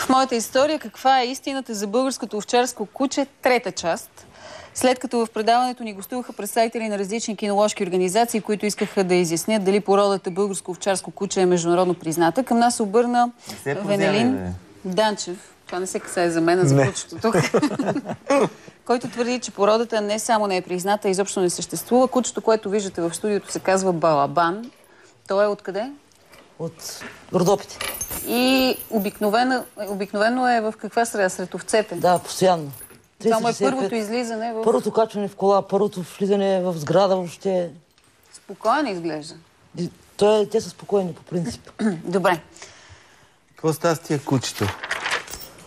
В моята история каква е истината за българското овчарско куче, трета част. След като в предаването ни гостуваха представители на различни киноложки организации, които искаха да изяснят дали породата българско овчарско куче е международно призната, към нас обърна Венелин Данчев. Това не се касае за мен, а за кучето тук. Който твърди, че породата не само не е призната, изобщо не съществува. Кучето, което виждате в студиото, се казва Балабан. Той е откъде? От Родопите. И обикновено е в каква среда? Сред овцете? Да, постоянно. Това му е първото излизане в... Първото качване в кола, първото влизане в сграда въобще. Спокойно изглежда. Те са спокойни по принцип. Добре. Какво става с тия кучето?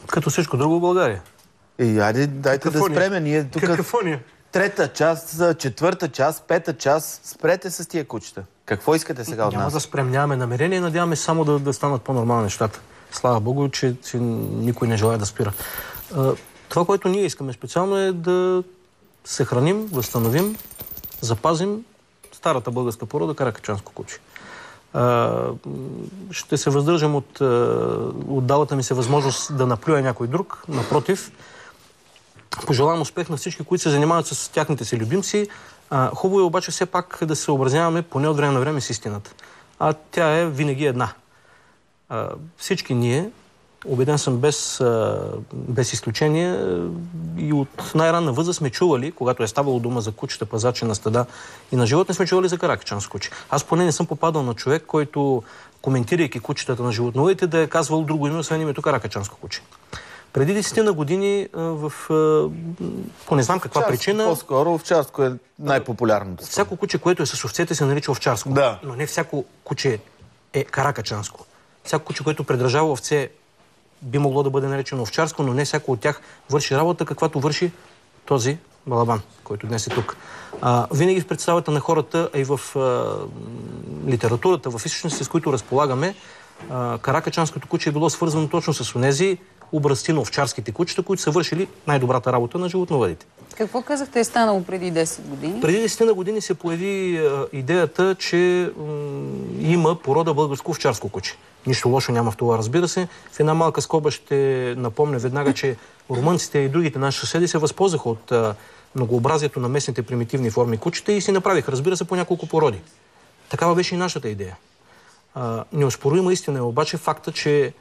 Като всичко друго в България. Айде, дайте да спреме. Ние тук... Какафония. Трета част, четвърта част, пета част. Спрете с тия кучета. Какво искате сега от нас? Няма да спрем, нямаме намерение. Надяваме само да станат по-нормални нещата. Слава Богу, че никой не желая да спира. Това, което ние искаме специално е да съхраним, възстановим, запазим старата българска порода каракачанско куче. Ще се въздържам от далата ми се възможност да наплюя някой друг. Напротив, пожелавам успех на всички, които се занимават с тяхните си любимци. Хубаво е обаче все пак да се съобразяваме поне от време на време с истината. А тя е винаги една. Всички ние, убеден съм без изключение, и от най-ранна възраст сме чували, когато е ставало дума за кучета, пазачи на стада и на животни, сме чували за каракачанско куче. Аз поне не съм попадал на човек, който, коментирайки кучетата на животновъдите, да е казвал друго име, освен името каракачанско куче. Преди 10 на години по не знам каква причина... По-скоро овчарско е най-популярното. Всяко куче, което е с овцете, се нарича овчарско. Да. Но не всяко куче е каракачанско. Всяко куче, което предържава овце, би могло да бъде наречено овчарско, но не всяко от тях върши работа, каквато върши този Балабан, който днес е тук. Винаги в представата на хората, а и в литературата, в източниците, с които разполагаме, каракачанското куче е било свързано точно с онези образци на овчарските кучета, които са вършили най-добрата работа на животновъдите. Какво казахте е станало преди 10 години? Преди 10 на години се появи идеята, че има порода българско овчарско куче. Нищо лошо няма в това, разбира се. В една малка скоба ще напомня веднага, че румънците и другите наши съседи се възползваха от многообразието на местните примитивни форми кучета и си направиха, разбира се, по няколко породи. Такава беше и нашата идея. Неоспорима истина е обаче факта, че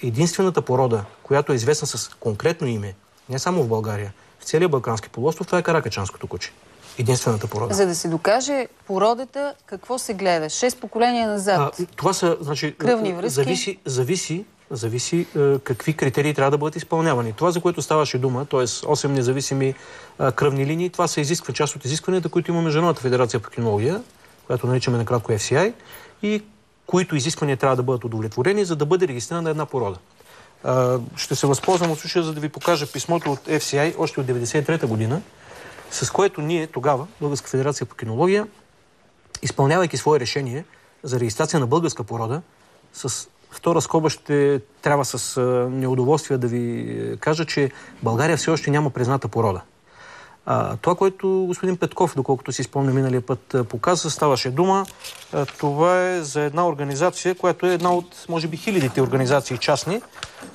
единствената порода, която е известна с конкретно име, не само в България, в целия Балкански полуостров, това е каракачанското куче. Единствената порода. За да се докаже породата, какво се гледа? 6 поколения назад. Това са, значи, кръвни връзки. Зависи какви критерии трябва да бъдат изпълнявани. Това, за което ставаше дума, т.е. 8 независими кръвни линии, това се изисква част от изискванията, които има Международната федерация по кинология, която наричаме накратко FCI, и които изисквания трябва да бъдат удовлетворени, за да бъде регистрирана една порода. Ще се възползвам от случая, за да ви покажа писмото от FCI още от 1993 година, с което ние тогава, Българска федерация по кинология, изпълнявайки свое решение за регистрация на българска порода, с втора скоба ще трябва с неудоволствие да ви кажа, че България все още няма призната порода. Това, което господин Петков, доколкото си спомня миналия път, показа, ставаше дума. Това е за една организация, която е една от, може би, хилядите организации частни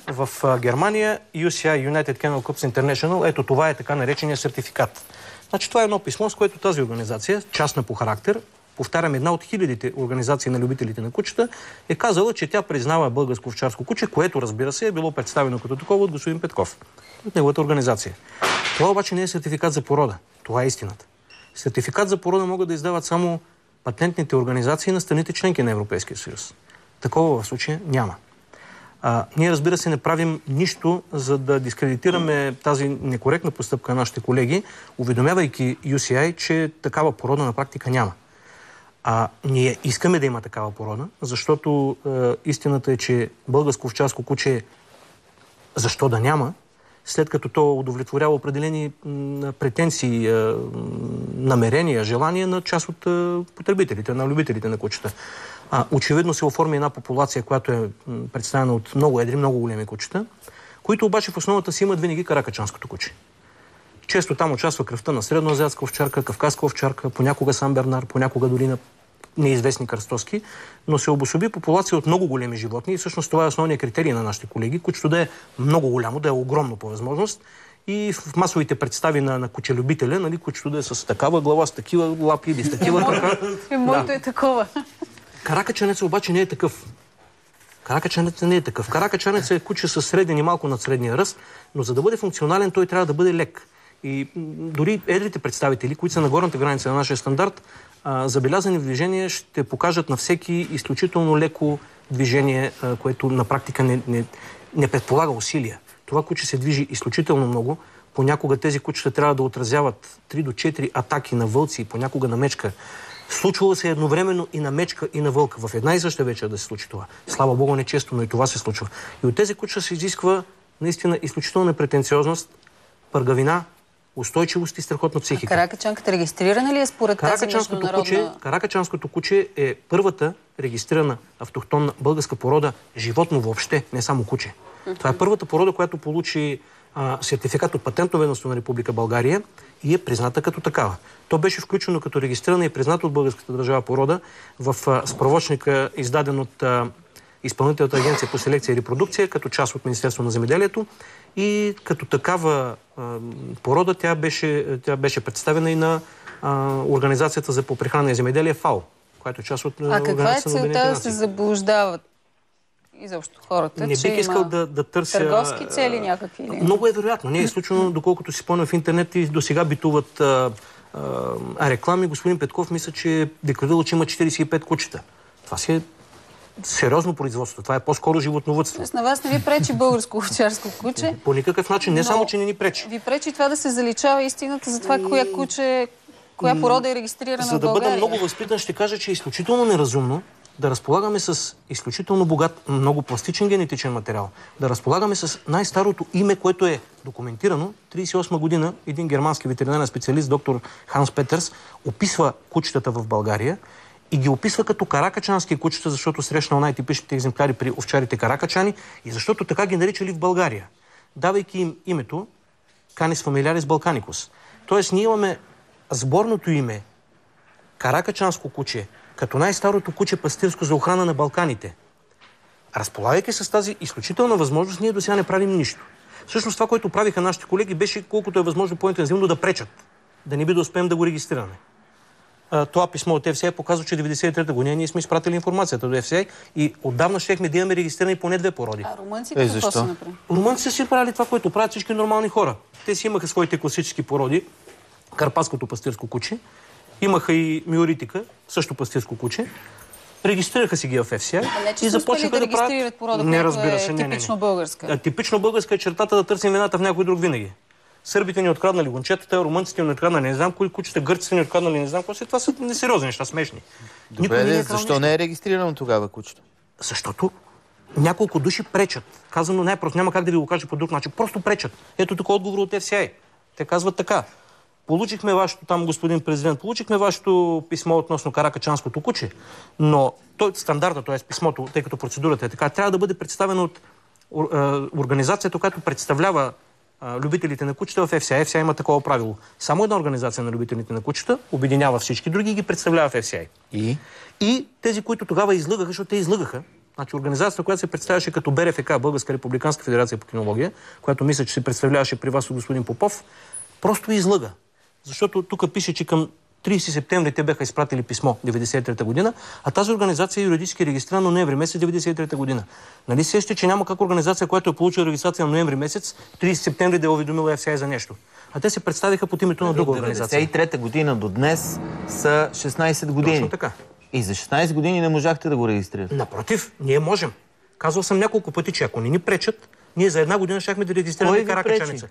в Германия, UCI, United Kennel Clubs International. Ето това е така наречения сертификат. Значи това е едно писмо, с което тази организация, частна по характер, повтарям, една от хилядите организации на любителите на кучета, е казала, че тя признава българско овчарско куче, което, разбира се, е било представено като такова от господин Петков, от неговата организация. Това обаче не е сертификат за порода. Това е истината. Сертификат за порода могат да издават само патентните организации на страните членки на Европейския съюз. Такова в случая няма. Ние, разбира се, не правим нищо, за да дискредитираме тази некоректна постъпка на нашите колеги, уведомявайки UCI, че такава порода на практика няма. Ние искаме да има такава порода, защото истината е, че българско овчарско куче защо да няма, след като то удовлетворява определени претенции, намерения, желания на част от потребителите, на любителите на кучета. Очевидно се оформи една популация, която е представена от много едри, много големи кучета, които обаче в основата си имат винаги каракачанското куче. Често там участва кръвта на средноазиатска овчарка, кавказска овчарка, понякога Сан Бернар, понякога дори на неизвестни кръстоски, но се обособи популация от много големи животни и всъщност това е основният критерий на нашите колеги. Кучето да е много голямо, да е огромно по възможност и в масовите представи на кучелюбителя, нали, кучето да е с такава глава, с такива лапи или с такива крака. Моето е такова. Каракачанец обаче не е такъв. Каракачанец е куче със среден и малко над средния ръст, но за да бъде функционален, той трябва да бъде лек. И дори едрите представители, които са на горната граница на нашия стандарт, забелязани в движение ще покажат на всеки изключително леко движение, което на практика не предполага усилия. Това куче се движи изключително много. Понякога тези кучета трябва да отразяват 3 до 4 атаки на вълци, понякога на мечка. Случвало се едновременно и на мечка, и на вълка. В една и съща вечер да се случи това. Слава Богу, не често, но и това се случва. И от тези кучета се изисква наистина изключителна претенциозност, пъргавина, устойчивост и страхотна психика. А каракачанката регистрирана ли е според тази международна... Каракачанското куче е първата регистрирана автохтонна българска порода животно въобще, не само куче. Това е първата порода, която получи сертификат от Патентно ведомство на Република България и е призната като такава. То беше включено като регистрирана и призната от българската държава порода в справочника, издаден от Изпълнителната агенция по селекция и репродукция, като част от Министерство на земеделието. И като такава порода тя беше представена и на Организацията за попрехрана и земеделие ФАО, която е част от Организацията на Обединените нации. А каква е целта да се заблуждават изобщо хората, не бих искал да търся търговски цели някакви? Много е вероятно. Не е случайно, доколкото си спомням в интернет и до сега битуват реклами. Господин Петков мисля, че е декларирал, че има 45 кучета. Това си е сериозно производство. Това е по-скоро животновъдство. Тоест на вас не ви пречи българско овчарско куче? По никакъв начин. Не само, че не ни пречи. Ви пречи това да се заличава истината за това, коя порода е регистрирана в България? За да бъда много възпитан, ще кажа, че е изключително неразумно да разполагаме с изключително богат, много пластичен генетичен материал. Да разполагаме с най-старото име, което е документирано. 1938 година един германски ветеринарен специалист, доктор Ханс Петерс, описва кучетата в България и ги описва като каракачански кучета, защото срещнал най-типичните екземпляри при овчарите каракачани и защото така ги наричали в България, давайки им името Canis familiaris balcanicus. Тоест ние имаме сборното име каракачанско куче, като най-старото куче пастирско за охрана на Балканите. Разполагайки с тази изключителна възможност, ние до сега не правим нищо. Всъщност това, което правиха нашите колеги, беше колкото е възможно по-интензивно да пречат, да не би да успеем да го регистрираме. Това писмо от FCI показва, че 1993 година ние сме изпратили информацията до FCI и отдавна щехме да имаме регистрирани поне 2 породи. А румънците какво са направили? Румънците си правили това, което правят всички нормални хора. Те си имаха своите класически породи, карпатското пастирско куче, имаха и миоритика, също пастирско куче. Регистрираха си ги в FCI и започнаха да регистрират порода, която е типично българска. Типично българска е чертата да търсим вината в някой друг винаги. Сърбите ни откраднали гончетата, румънците ни откраднали не знам кои кучета, гърците ни откраднали не знам какво. Това са несериозни неща, смешни. Добре, защо не е регистрирано тогава кучето? Защото няколко души пречат. Казано най-просто, няма как да ви го кажа по друг начин. Просто пречат. Ето тук отговор от FCI. Те казват така. Получихме вашето, там господин президент, получихме вашето писмо относно каракачанското куче, но стандарта, т.е. писмото, тъй като процедурата е така, трябва да бъде представено от организацията, която представлява любителите на кучета в FCI. FCI има такова правило. Само една организация на любителите на кучета обединява всички други и ги представлява в FCI. И тези, които тогава излъгаха, защото те излъгаха, значи организацията, която се представяше като БРФК, Българска републиканска федерация по кинология, която мисля, че се представляваше при вас от господин Попов, просто излъга. Защото тук пише, че към 30 септември те бяха изпратили писмо 1993 година, а тази организация е юридически регистрирана ноември месец 1993 година. Нали сещате, че няма как организация, която е получила регистрация на ноември месец, 30 септември да е уведомила FCI за нещо. А те се представиха под името на друга организация. 1993 година до днес са 16 години. Точно така. И за 16 години не можахте да го регистрирате. Напротив, ние можем. Казвал съм няколко пъти, че ако не ни пречат, ние за една година щяхме да регистрираме каракачаница.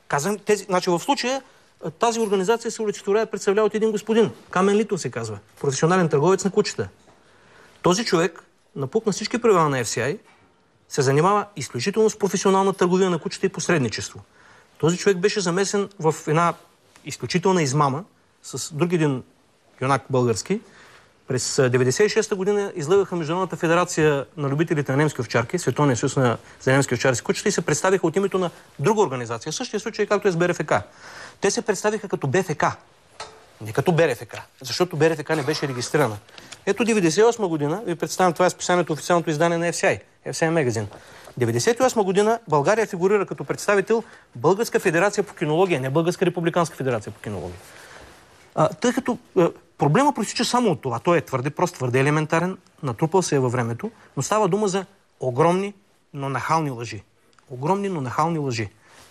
Казвам, значи в случая тази организация се олицетворява представлява от един господин. Камен Литов се казва. Професионален търговец на кучета. Този човек напукна всички правила на FCI, се занимава изключително с професионална търговия на кучета и посредничество. Този човек беше замесен в една изключителна измама с друг един юнак български. През 1996 година излъгаха Международната федерация на любителите на немски овчарки, Световния съюз за немски овчарски кучета и се представиха от името на друга организация. Същия случай, както е с БРФК. Те се представиха като БФК. Не като БРФК, защото БРФК не беше регистрирана. Ето 98 година, ви представям, това е списанието, официалното издание на FCI магазин. 98 година България фигурира като представител Българска федерация по кинология, не Българска републиканска федерация по кинология. Тъй като проблема проистича само от това. Той е твърде прост, твърде елементарен, натрупал се е във времето, но става дума за огромни, но нахални лъжи. Огромни, но нахални лъжи.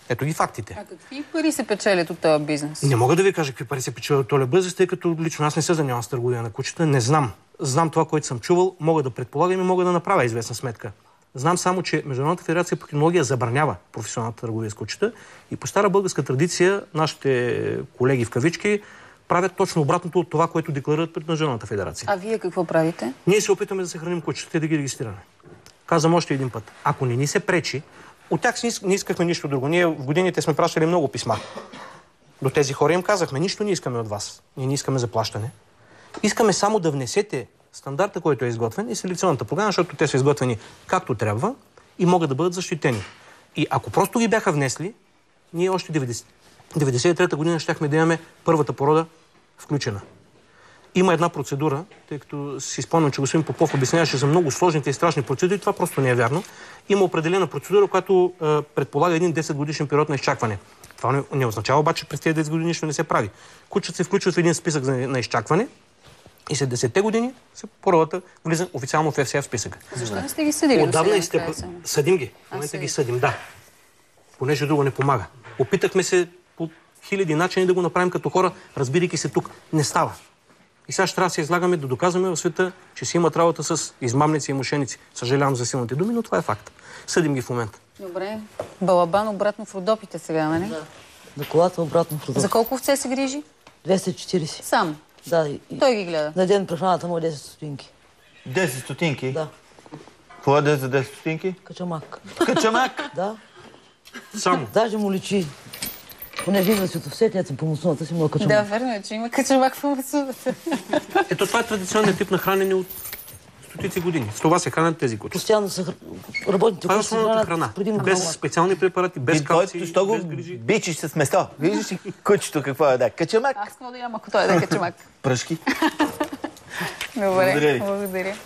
Ето ги фактите. А какви пари се печелят от този бизнес? Не мога да ви кажа какви пари се печелят от този бизнес, тъй като лично аз не се занимавам с търговия на кучета. Не знам. Знам това, което съм чувал, мога да предполагам и мога да направя известна сметка. Знам само, че Международната федерация по кинология забранява професионалната търговия с кучета и по стара българска традиция нашите колеги в кавички правят точно обратното от това, което декларират пред Международната федерация. А вие какво правите? Ние се опитаме да съхраним кучетата и да ги регистрираме. Казвам още един път. Ако не ни се пречи, от тях не искахме нищо друго. Ние в годините сме пращали много писма. До тези хора им казахме, нищо не искаме от вас. Ние не искаме заплащане. Искаме само да внесете стандарта, който е изготвен и селекционната програма, защото те са изготвени както трябва и могат да бъдат защитени. И ако просто ги бяха внесли, ние още 93-та година щяхме да имаме първата порода включена. Има една процедура, тъй като си спомням, че господин Попов обясняваше за много сложните и страшни процедури, това просто не е вярно. Има определена процедура, която предполага един 10 годишен период на изчакване. Това не означава обаче, че през тези 10 години нищо не се прави. Кучета се включват в един списък на изчакване и след 10-те години породата влиза официално в FCI в списъка. Защо не сте ги съдили? Отдавна съдим ги. В момента ги съдим, да. Понеже друго не помага. Опитахме се по хиляди начини да го направим като хора, разбирайки се тук. Не става. И сега ще трябва да се излагаме да доказваме в света, че си имат работа с измамници и мошеници. Съжалявам за силните думи, но това е факт. Съдим ги в момента. Добре. Балабан обратно в Родопите сега, нали? Да. На колата обратно в Родопите. За колко овце се грижи? 240. Сам? Да. Той ги гледа? На ден прехраната му е 10 стотинки. 10 стотинки? Да. Какво е за 10 стотинки? Качамак. Качамак? Да. Само. Даже му личи. Понеже идва си от овсете, ето по мусулата си му е качамак. Да, верно е, че има качамак в мусулата. Ето това е традиционният тип на хранене от стотици години. С това се хранят тези кучета. Постоянно са работните Това е кучета основната храна. Без специални препарати, без калци, Защо го без грижи. бичиш с месо? Виждаш ли кучето какво е? Да, качамак. Аз какво да ям, ако той е да е качамак. Пръшки. Добре, Благодаря ви. благодаря.